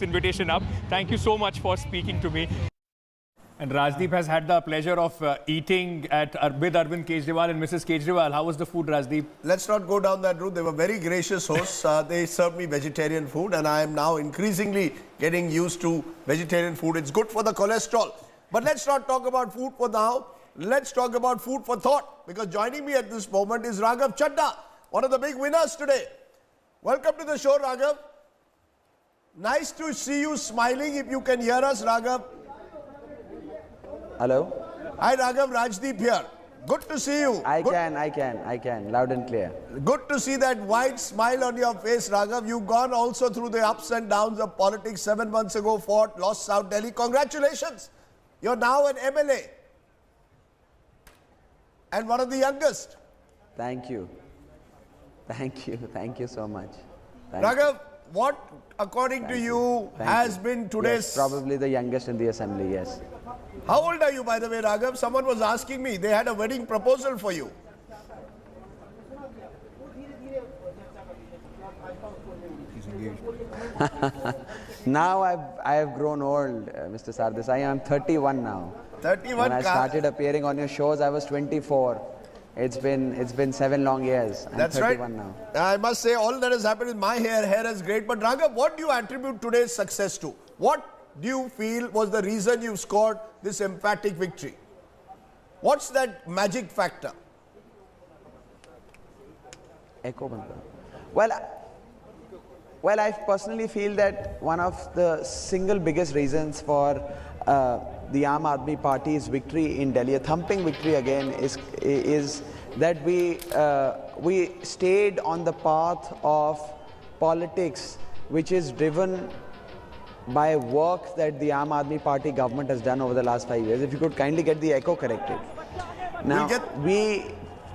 invitation up. Thank you so much for speaking to me. And Rajdeep has had the pleasure of eating with Arvind Kejriwal and Mrs. Kejriwal. How was the food, Rajdeep? Let's not go down that route. They were very gracious hosts. They served me vegetarian food, and I am now increasingly getting used to vegetarian food. It's good for the cholesterol. But let's not talk about food for now. Let's talk about food for thought. Because joining me at this moment is Raghav Chadha, one of the big winners today. Welcome to the show, Raghav. Nice to see you smiling. If you can hear us, Raghav. Hello? Hi, Raghav. Rajdeep here. Good to see you. I can. Loud and clear. Good to see that wide smile on your face, Raghav. You've gone also through the ups and downs of politics. 7 months ago, fought, lost South Delhi. Congratulations. You're now an MLA. And one of the youngest. Thank you. Thank you so much. Raghav, what, according to you, has been today's... Yes, probably the youngest in the assembly, yes. How old are you, by the way, Raghav? Someone was asking me. They had a wedding proposal for you. Now I have grown old, Mr. Sardis. I am 31 now. 31. When I started appearing on your shows, I was 24. It's been 7 long years. I'm That's 31 right. now. I must say, all that has happened with my hair. Hair is great. But Raghav, what do you attribute today's success to? What do you feel was the reason you scored this emphatic victory? What's that magic factor? Echo band. Well, I personally feel that one of the single biggest reasons for the Aam Aadmi Party's victory in Delhi, a thumping victory again, is that we stayed on the path of politics which is driven by work that the Aam Aadmi Party government has done over the last 5 years. If you could kindly get the echo corrected. Now, we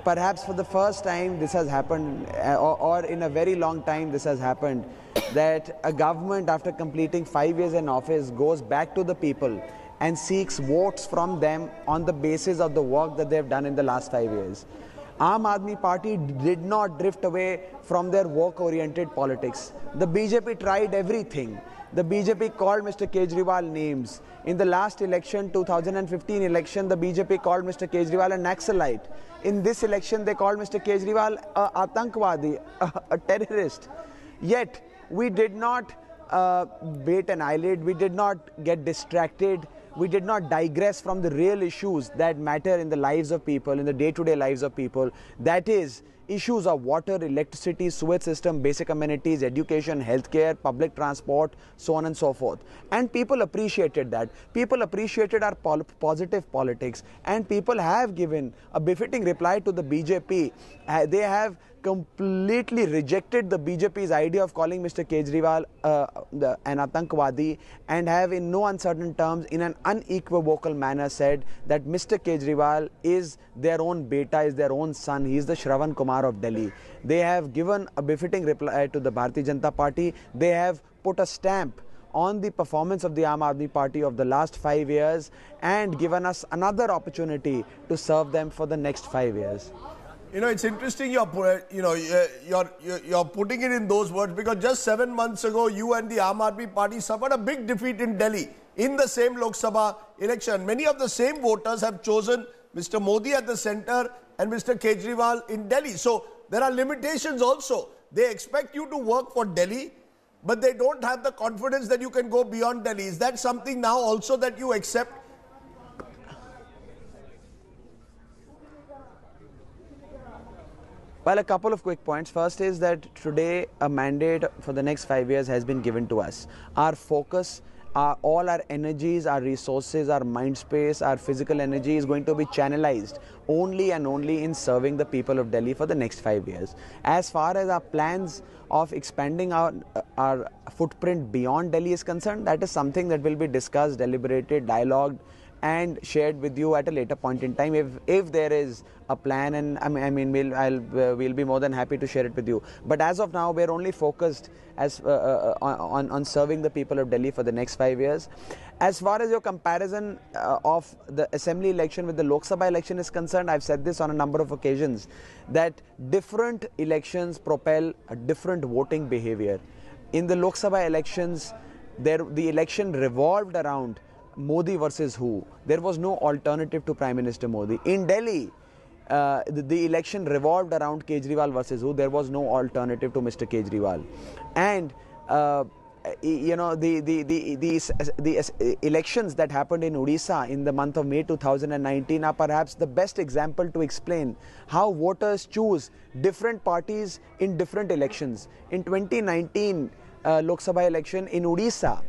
perhaps for the first time this has happened, or in a very long time this has happened, that a government after completing 5 years in office goes back to the people and seeks votes from them on the basis of the work that they have done in the last 5 years. Aam Aadmi Party did not drift away from their work-oriented politics. The BJP tried everything. The BJP called Mr. Kejriwal names. In the last election, 2015 election, the BJP called Mr. Kejriwal a Naxalite. In this election, they called Mr. Kejriwal a Atankwadi, a terrorist. Yet, we did not bait an eyelid, we did not get distracted, we did not digress from the real issues that matter in the lives of people, in the day-to-day lives of people. That is, issues of water, electricity, sewage system, basic amenities, education, healthcare, public transport, so on and so forth. And people appreciated that. People appreciated our positive politics, and people have given a befitting reply to the BJP. They have completely rejected the BJP's idea of calling Mr. Kejriwal an Atankwadi, and have in no uncertain terms, in an unequivocal manner, said that Mr. Kejriwal is their own beta, is their own son. He is the Shravan Kumar of Delhi. They have given a befitting reply to the Bharatiya Janata Party. They have put a stamp on the performance of the Aam Aadmi Party of the last 5 years and given us another opportunity to serve them for the next 5 years. You know, it's interesting you're putting it in those words, because just 7 months ago, you and the Aam Aadmi Party suffered a big defeat in Delhi in the same Lok Sabha election. Many of the same voters have chosen Mr. Modi at the center and Mr. Kejriwal in Delhi. So there are limitations also. They expect you to work for Delhi, but they don't have the confidence that you can go beyond Delhi. Is that something now also that you accept? Well, a couple of quick points. First is that today a mandate for the next 5 years has been given to us. Our focus, all our energies, our resources, our mind space, our physical energy is going to be channelized only and only in serving the people of Delhi for the next 5 years. As far as our plans of expanding our footprint beyond Delhi is concerned, that is something that will be discussed, deliberated, dialogued, and shared with you at a later point in time if there is a plan, and we'll be more than happy to share it with you. But as of now, we're only focused on serving the people of Delhi for the next 5 years. As far as your comparison of the assembly election with the Lok Sabha election is concerned, I've said this on a number of occasions, that different elections propel a different voting behavior. In the Lok Sabha elections, the election revolved around Modi versus who. There was no alternative to Prime Minister Modi. In Delhi, the election revolved around Kejriwal versus who. There was no alternative to Mr. Kejriwal. And you know, the elections that happened in Odisha in the month of May 2019 are perhaps the best example to explain how voters choose different parties in different elections. In 2019 Lok Sabha election in Odisha,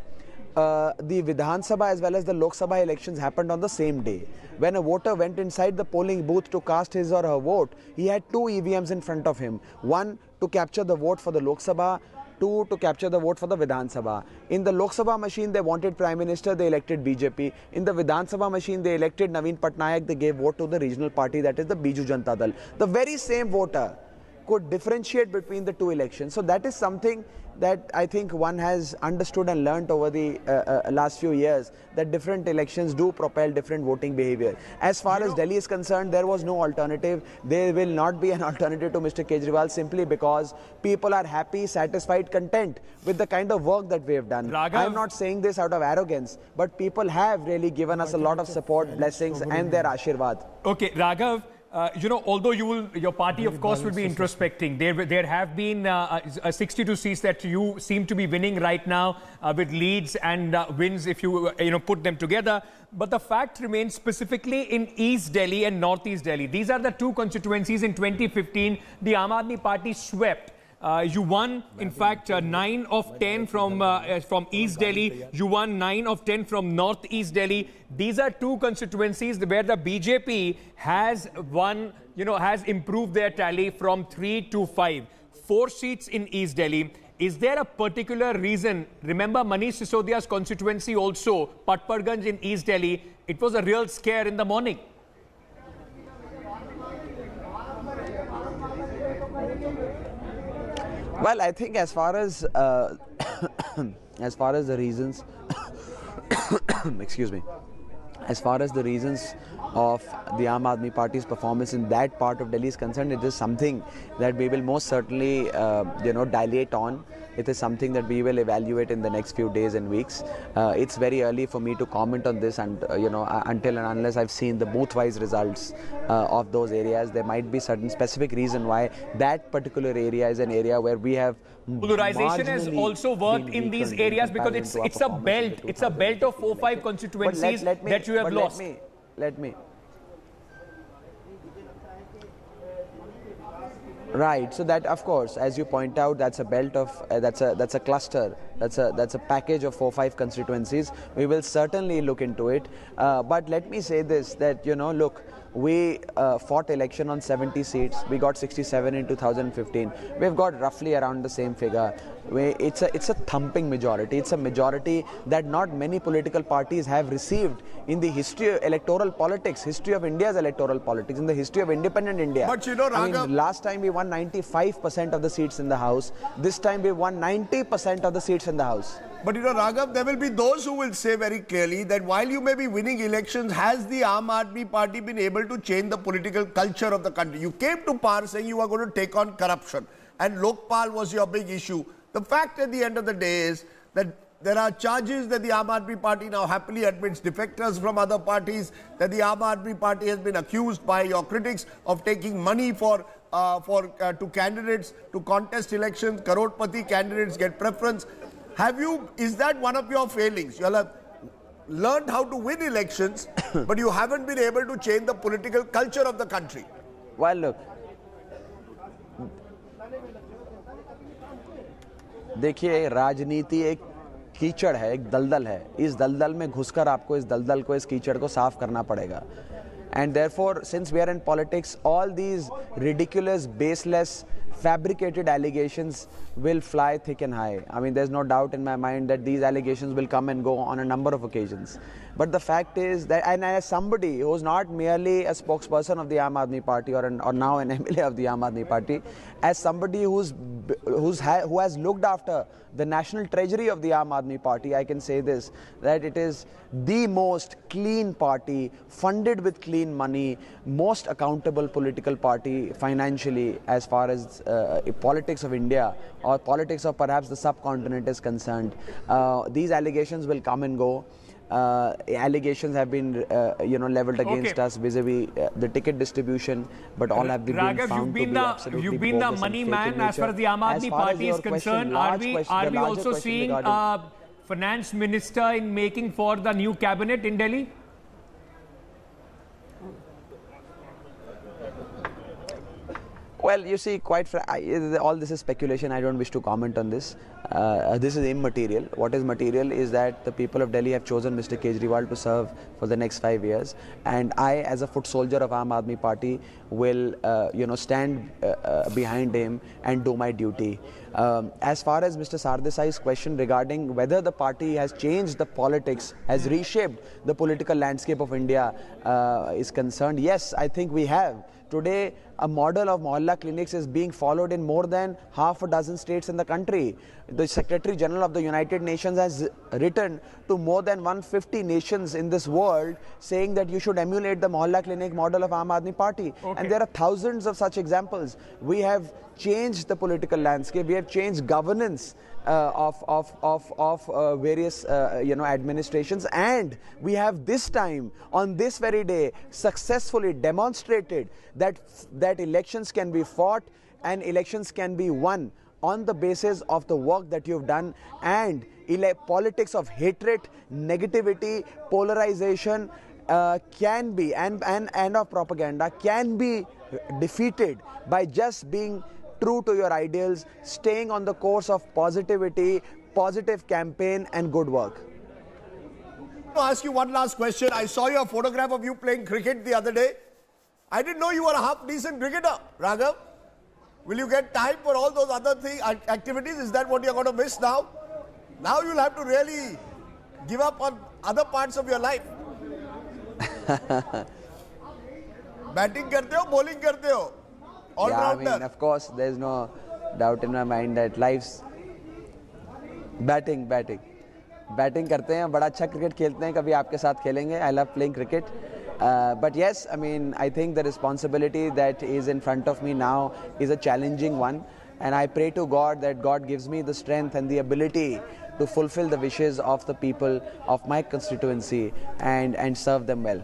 the Vidhan Sabha as well as the Lok Sabha elections happened on the same day. When a voter went inside the polling booth to cast his or her vote, he had two EVMs in front of him. One to capture the vote for the Lok Sabha, two to capture the vote for the Vidhan Sabha. In the Lok Sabha machine, they wanted Prime Minister, they elected BJP. In the Vidhan Sabha machine, they elected Naveen Patnaik, they gave vote to the regional party, that is the Biju Janata Dal. The very same voter could differentiate between the two elections. So that is something that I think one has understood and learnt over the last few years, that different elections do propel different voting behavior. As far as Delhi is concerned, there was no alternative. There will not be an alternative to Mr. Kejriwal simply because people are happy, satisfied, content with the kind of work that we have done. I am not saying this out of arrogance, but people have really given us a lot of support, blessings and their ashirwad. Okay, Raghav. You know, although your party, of course, will be introspecting, there have been 62 seats that you seem to be winning right now with leads and wins if you put them together. But the fact remains, specifically in East Delhi and Northeast Delhi, these are the two constituencies in 2015 the Aam Aadmi Party swept. You won, in fact, 9 of 10 from East Delhi. You won 9 of 10 from Northeast Delhi. These are two constituencies where the BJP has won, has improved their tally from 3 to 5. 4 seats in East Delhi. Is there a particular reason? Remember Manish Sisodia's constituency also, Patparganj in East Delhi. It was a real scare in the morning. Well, I think as far as as far as the reasons, excuse me, as far as the reasons of the Aam Aadmi Party's performance in that part of Delhi is concerned, it is something that we will most certainly, dilate on. It is something that we will evaluate in the next few days and weeks. It's very early for me to comment on this, and until and unless I've seen the booth-wise results of those areas. There might be certain specific reason why that particular area is an area where we have polarization has also worked in these areas because it's a belt. It's a belt of 4-5 constituencies that you have lost. Let me. Right. So that, of course, as you point out, that's a belt of that's a cluster. That's a package of 4-5 constituencies. We will certainly look into it. But let me say this: that look, we fought election on 70 seats. We got 67 in 2015. We've got roughly around the same figure. It's a thumping majority. It's a majority that not many political parties have received in the history of electoral politics, history of India's electoral politics, in the history of independent India. But Raghav, last time we won 95% of the seats in the House. This time we won 90% of the seats in the House. But Raghav, there will be those who will say very clearly that while you may be winning elections, has the Aam Aadmi Party been able to change the political culture of the country? You came to power saying you are going to take on corruption, and Lokpal was your big issue. The fact at the end of the day is that there are charges that the Aam Aadmi Party now happily admits, defectors from other parties, that the Aam Aadmi Party has been accused by your critics of taking money to candidates to contest elections. Crorepati candidates get preference. Is that one of your failings? You have learned how to win elections, but you haven't been able to change the political culture of the country. Well, look, देखिए, राजनीति एक कीचड़ है, एक दलदल है. इस दलदल में घुसकर आपको इस दलदल को, इस कीचड़ को साफ करना पड़ेगा. And therefore, since we are in politics, all these ridiculous, baseless, fabricated allegations will fly thick and high. I mean, there's no doubt in my mind that these allegations will come and go on a number of occasions. But the fact is that, and as somebody who's not merely a spokesperson of the Aam Aadmi Party or now an MLA of the Aam Aadmi Party, as somebody who has looked after the national treasury of the Aam Aadmi Party, I can say this, that it is the most clean party, funded with clean money, most accountable political party financially as far as politics of India or politics of perhaps the subcontinent is concerned. These allegations will come and go. Allegations have been, leveled against us vis-a-vis the ticket distribution, but all have been Raghav, found to be absolutely you've been the bogus and money fake man in as far as the Aam Aadmi Party is concerned. Are we also seeing finance minister in making for the new cabinet in Delhi? Well, you see, all this is speculation. I don't wish to comment on this. This is immaterial. What is material is that the people of Delhi have chosen Mr. Kejriwal to serve for the next 5 years, and I, as a foot soldier of Aam Aadmi Party, will, stand behind him and do my duty. As far as Mr. Sardesai's question regarding whether the party has changed the politics, has reshaped the political landscape of India is concerned, yes, I think we have. Today, a model of Mohalla clinics is being followed in more than half a dozen states in the country. The Secretary General of the United Nations has written to more than 150 nations in this world saying that you should emulate the Mohalla clinic model of Aam Aadmi Party. Okay. And there are thousands of such examples. We have changed the political landscape. We have changed governance of various administrations, and we have this time, on this very day, successfully demonstrated that elections can be fought and elections can be won on the basis of the work that you've done, and politics of hatred, negativity, polarization can be and of propaganda can be defeated by just being true to your ideals, staying on the course of positivity, positive campaign and good work. I'll ask you one last question. I saw your photograph of you playing cricket the other day. I didn't know you were a half-decent cricketer, Raghav. Will you get time for all those other activities? Is that what you're going to miss now? Now you'll have to really give up on other parts of your life. Batting karte ho, bowling karte ho? All-rounder. I mean, of course, there's no doubt in my mind that life's batting करते हैं, बड़ा अच्छा cricket खेलते हैं, कभी आपके साथ खेलेंगे. I love playing cricket. But yes, I mean, I think the responsibility that is in front of me now is a challenging one, and I pray to God that God gives me the strength and the ability to fulfill the wishes of the people of my constituency and serve them well.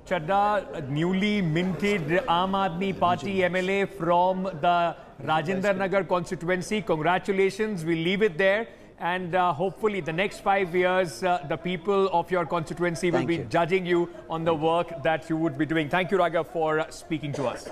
Chadha, newly minted Aam Aadmi Party MLA from the Rajinder Nagar constituency. Congratulations. We'll leave it there. And hopefully the next 5 years, the people of your constituency will be judging you on the work that you would be doing. Thank you, Raghav, for speaking to us.